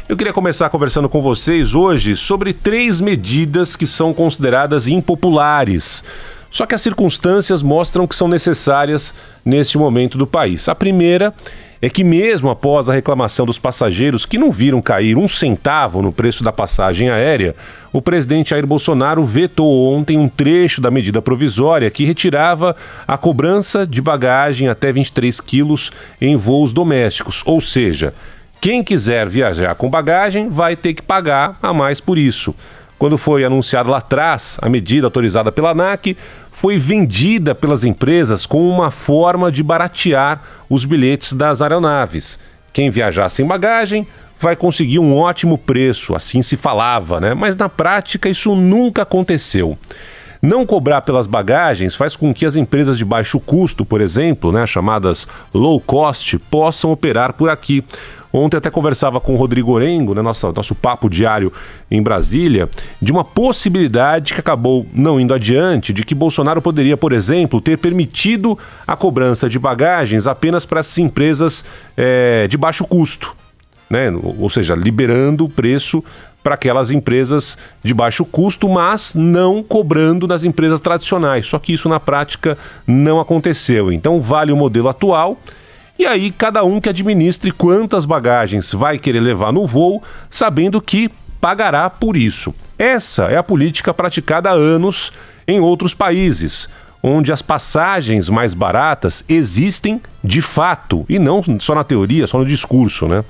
Eu queria começar conversando com vocês hoje sobre 3 medidas que são consideradas impopulares. Só que as circunstâncias mostram que são necessárias neste momento do país. A primeira é que mesmo após a reclamação dos passageiros que não viram cair um centavo no preço da passagem aérea, o presidente Jair Bolsonaro vetou ontem um trecho da medida provisória que retirava a cobrança de bagagem até 23 quilos em voos domésticos. Ou seja, quem quiser viajar com bagagem vai ter que pagar a mais por isso. Quando foi anunciado lá atrás, a medida autorizada pela ANAC foi vendida pelas empresas como uma forma de baratear os bilhetes das aeronaves. Quem viajar sem bagagem vai conseguir um ótimo preço, assim se falava, né? Mas na prática isso nunca aconteceu. Não cobrar pelas bagagens faz com que as empresas de baixo custo, por exemplo, né, chamadas low cost, possam operar por aqui. Ontem até conversava com o Rodrigo Orengo, né, nosso papo diário em Brasília, de uma possibilidade que acabou não indo adiante, de que Bolsonaro poderia, por exemplo, ter permitido a cobrança de bagagens apenas para essas empresas de baixo custo, né? Ou seja, liberando o preço para aquelas empresas de baixo custo, mas não cobrando nas empresas tradicionais. Só que isso na prática não aconteceu. Então vale o modelo atual. E aí cada um que administre quantas bagagens vai querer levar no voo, sabendo que pagará por isso. Essa é a política praticada há anos em outros países, onde as passagens mais baratas existem de fato, e não só na teoria, só no discurso, né?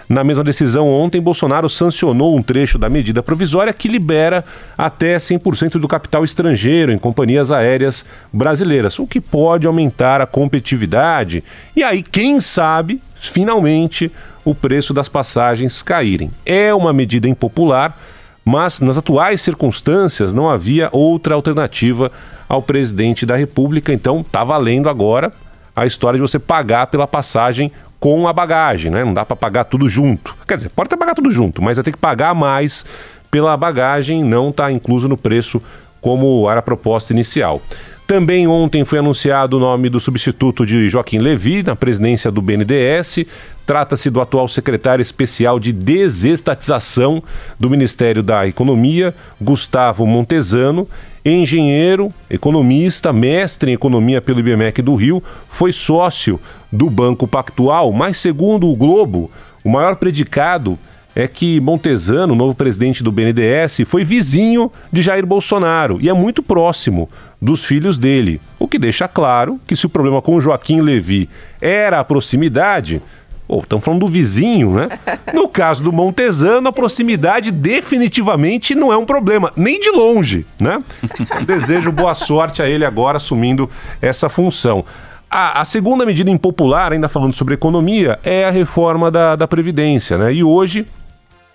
Na mesma decisão ontem, Bolsonaro sancionou um trecho da medida provisória que libera até 100% do capital estrangeiro em companhias aéreas brasileiras, o que pode aumentar a competitividade e aí, quem sabe, finalmente, o preço das passagens caírem. É uma medida impopular, mas nas atuais circunstâncias não havia outra alternativa ao presidente da República, então está valendo agora a história de você pagar pela passagem com a bagagem, né? Não dá para pagar tudo junto. Quer dizer, pode até pagar tudo junto, mas vai ter que pagar mais pela bagagem, não está incluso no preço como era a proposta inicial. Também ontem foi anunciado o nome do substituto de Joaquim Levy na presidência do BNDES. Trata-se do atual secretário especial de desestatização do Ministério da Economia, Gustavo Montezano. Engenheiro, economista, mestre em economia pelo IBMEC do Rio, foi sócio do Banco Pactual, mas segundo o Globo, o maior predicado é que Montezano, novo presidente do BNDES, foi vizinho de Jair Bolsonaro e é muito próximo dos filhos dele, o que deixa claro que se o problema com o Joaquim Levy era a proximidade, estamos falando do vizinho, né? No caso do Montezano, a proximidade definitivamente não é um problema, nem de longe, né? Desejo boa sorte a ele agora assumindo essa função. A segunda medida impopular, ainda falando sobre economia, é a reforma da Previdência, né? E hoje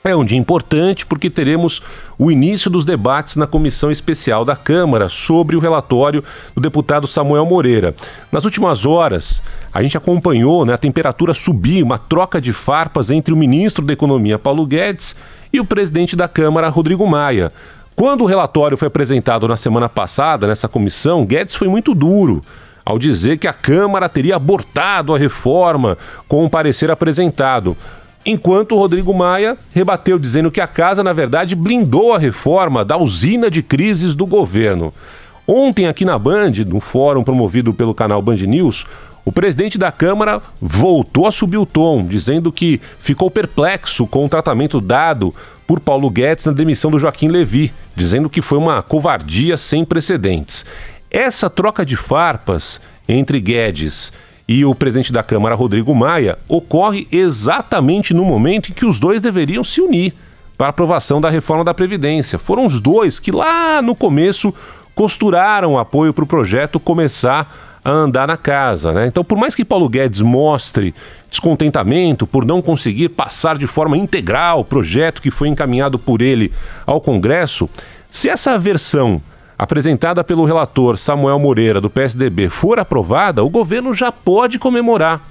é um dia importante porque teremos o início dos debates na Comissão Especial da Câmara sobre o relatório do deputado Samuel Moreira. Nas últimas horas, a gente acompanhou, né, a temperatura subir, uma troca de farpas entre o ministro da Economia, Paulo Guedes, e o presidente da Câmara, Rodrigo Maia. Quando o relatório foi apresentado na semana passada, nessa comissão, Guedes foi muito duro ao dizer que a Câmara teria abortado a reforma com o parecer apresentado. Enquanto o Rodrigo Maia rebateu dizendo que a casa, na verdade, blindou a reforma da usina de crises do governo. Ontem, aqui na Band, no fórum promovido pelo canal Band News, o presidente da Câmara voltou a subir o tom, dizendo que ficou perplexo com o tratamento dado por Paulo Guedes na demissão do Joaquim Levy, dizendo que foi uma covardia sem precedentes. Essa troca de farpas entre Guedes e o presidente da Câmara, Rodrigo Maia, ocorre exatamente no momento em que os dois deveriam se unir para a aprovação da reforma da Previdência. Foram os dois que lá no começo costuraram apoio para o projeto começar a andar na casa, né? Então, por mais que Paulo Guedes mostre descontentamento por não conseguir passar de forma integral o projeto que foi encaminhado por ele ao Congresso, se essa versão apresentada pelo relator Samuel Moreira, do PSDB, for aprovada, o governo já pode comemorar.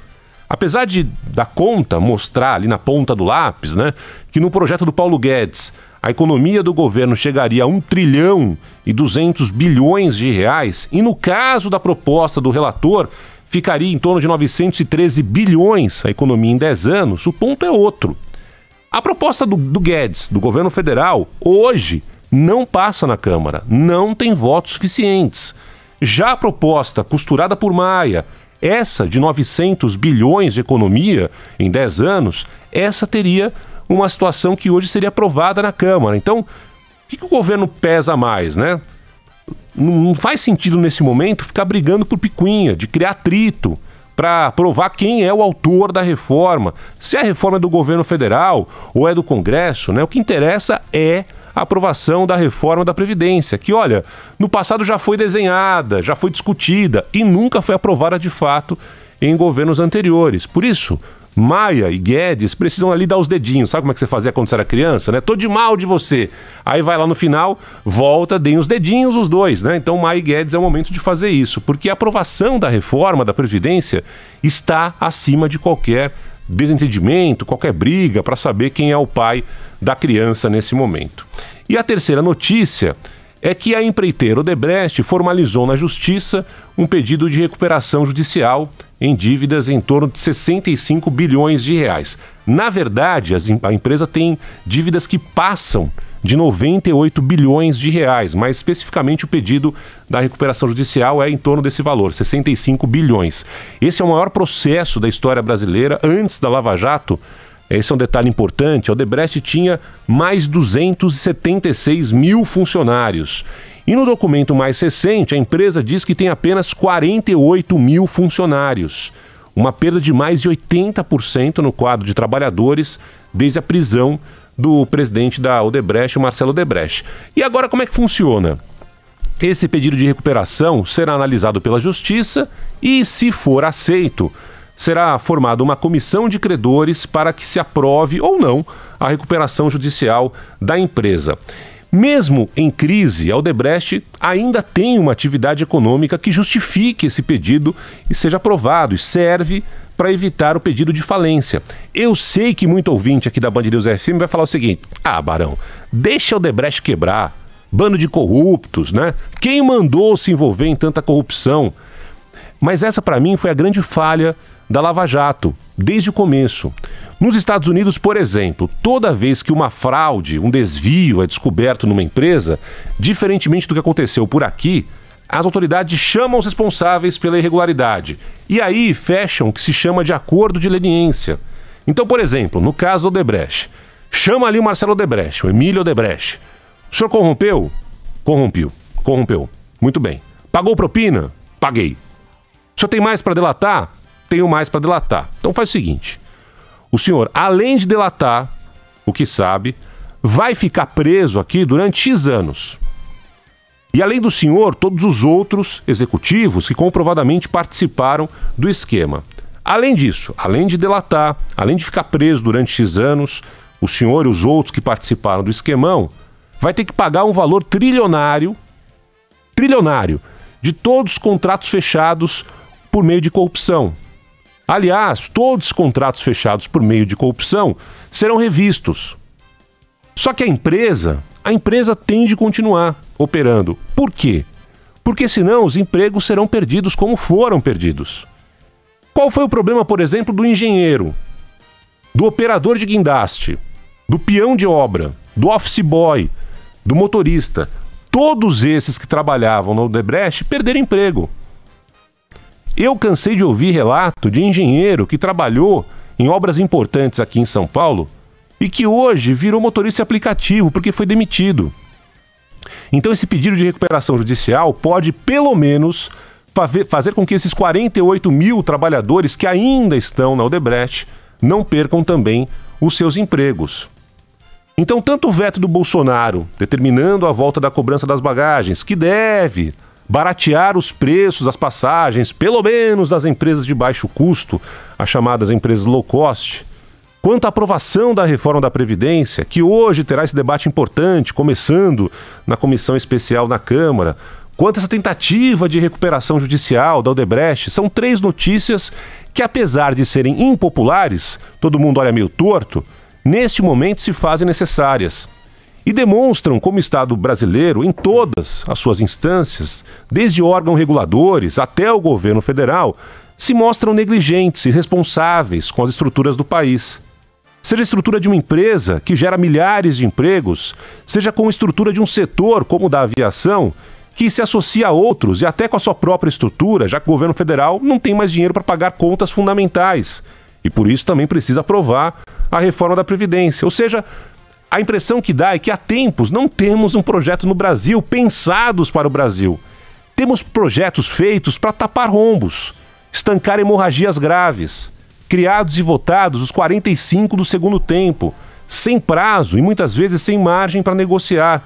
Apesar da conta mostrar ali na ponta do lápis, né, que no projeto do Paulo Guedes a economia do governo chegaria a 1 trilhão e 200 bilhões de reais, e no caso da proposta do relator, ficaria em torno de 913 bilhões a economia em 10 anos, o ponto é outro. A proposta do Guedes, do governo federal, hoje não passa na Câmara, não tem votos suficientes. Já a proposta costurada por Maia, essa de 900 bilhões de economia em 10 anos, essa teria uma situação que hoje seria aprovada na Câmara. Então, o que o governo pesa mais, né? Não faz sentido nesse momento ficar brigando por picuinha, de criar atrito, para provar quem é o autor da reforma. Se a reforma é do governo federal ou é do Congresso, né? O que interessa é a aprovação da reforma da Previdência, que, olha, no passado já foi desenhada, já foi discutida e nunca foi aprovada de fato em governos anteriores. Por isso, Maia e Guedes precisam ali dar os dedinhos. Sabe como é que você fazia quando você era criança, né? Tô de mal de você. Aí vai lá no final, volta, deem os dedinhos os dois, né? Então Maia e Guedes é o momento de fazer isso, porque a aprovação da reforma da Previdência está acima de qualquer desentendimento, qualquer briga para saber quem é o pai da criança nesse momento. E a terceira notícia é que a empreiteira Odebrecht formalizou na Justiça um pedido de recuperação judicial em dívidas em torno de 65 bilhões de reais. Na verdade, a empresa tem dívidas que passam de 98 bilhões de reais, mas especificamente o pedido da recuperação judicial é em torno desse valor, 65 bilhões. Esse é o maior processo da história brasileira antes da Lava Jato. Esse é um detalhe importante. A Odebrecht tinha mais 276 mil funcionários. E no documento mais recente, a empresa diz que tem apenas 48 mil funcionários. Uma perda de mais de 80% no quadro de trabalhadores desde a prisão do presidente da Odebrecht, o Marcelo Odebrecht. E agora como é que funciona? Esse pedido de recuperação será analisado pela Justiça e, se for aceito, será formada uma comissão de credores para que se aprove ou não a recuperação judicial da empresa. Mesmo em crise, a Odebrecht ainda tem uma atividade econômica que justifique esse pedido e seja aprovado, e serve para evitar o pedido de falência. Eu sei que muito ouvinte aqui da Band News FM vai falar o seguinte: ah, Barão, deixa a Odebrecht quebrar, bando de corruptos, né? Quem mandou se envolver em tanta corrupção? Mas essa, para mim, foi a grande falha da Lava Jato, desde o começo. Nos Estados Unidos, por exemplo, toda vez que uma fraude, um desvio é descoberto numa empresa, diferentemente do que aconteceu por aqui, as autoridades chamam os responsáveis pela irregularidade e aí fecham o que se chama de acordo de leniência. Então, por exemplo, no caso do Odebrecht, chama ali o Marcelo Odebrecht, o Emílio Odebrecht. O senhor corrompeu? Corrompeu. Muito bem. Pagou propina? Paguei. O senhor tem mais para delatar? Tenho mais para delatar. Então faz o seguinte: o senhor, além de delatar o que sabe, vai ficar preso aqui durante X anos. E além do senhor, todos os outros executivos que comprovadamente participaram do esquema. Além disso, além de delatar, além de ficar preso durante X anos, o senhor e os outros que participaram do esquemão vai ter que pagar um valor trilionário de todos os contratos fechados por meio de corrupção. Aliás, todos os contratos fechados por meio de corrupção serão revistos. Só que a empresa tem de continuar operando. Por quê? Porque senão os empregos serão perdidos como foram perdidos. Qual foi o problema, por exemplo, do engenheiro, do operador de guindaste, do peão de obra, do office boy, do motorista? Todos esses que trabalhavam no Odebrecht perderam emprego. Eu cansei de ouvir relato de engenheiro que trabalhou em obras importantes aqui em São Paulo e que hoje virou motorista aplicativo porque foi demitido. Então esse pedido de recuperação judicial pode, pelo menos, fazer com que esses 48 mil trabalhadores que ainda estão na Odebrecht não percam também os seus empregos. Então, tanto o veto do Bolsonaro, determinando a volta da cobrança das bagagens, que deve baratear os preços das passagens, pelo menos das empresas de baixo custo, as chamadas empresas low cost, quanto à aprovação da reforma da Previdência, que hoje terá esse debate importante, começando na comissão especial na Câmara, quanto a essa tentativa de recuperação judicial da Odebrecht, são três notícias que, apesar de serem impopulares, todo mundo olha meio torto, neste momento se fazem necessárias. E demonstram como o Estado brasileiro, em todas as suas instâncias, desde órgãos reguladores até o governo federal, se mostram negligentes e irresponsáveis com as estruturas do país. seja a estrutura de uma empresa que gera milhares de empregos, seja com a estrutura de um setor como o da aviação, que se associa a outros e até com a sua própria estrutura, já que o governo federal não tem mais dinheiro para pagar contas fundamentais. E por isso também precisa aprovar a reforma da Previdência. Ou seja, a impressão que dá é que há tempos não temos um projeto no Brasil pensados para o Brasil. Temos projetos feitos para tapar rombos, estancar hemorragias graves, criados e votados os 45 do segundo tempo, sem prazo e muitas vezes sem margem para negociar.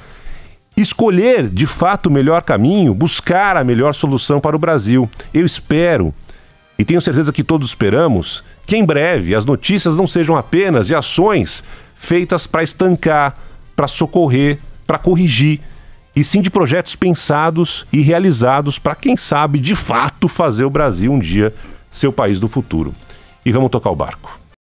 Escolher, de fato, o melhor caminho, buscar a melhor solução para o Brasil. Eu espero, e tenho certeza que todos esperamos, que em breve as notícias não sejam apenas de ações feitas para estancar, para socorrer, para corrigir, e sim de projetos pensados e realizados para, quem sabe, de fato, fazer o Brasil um dia ser o país do futuro. E vamos tocar o barco.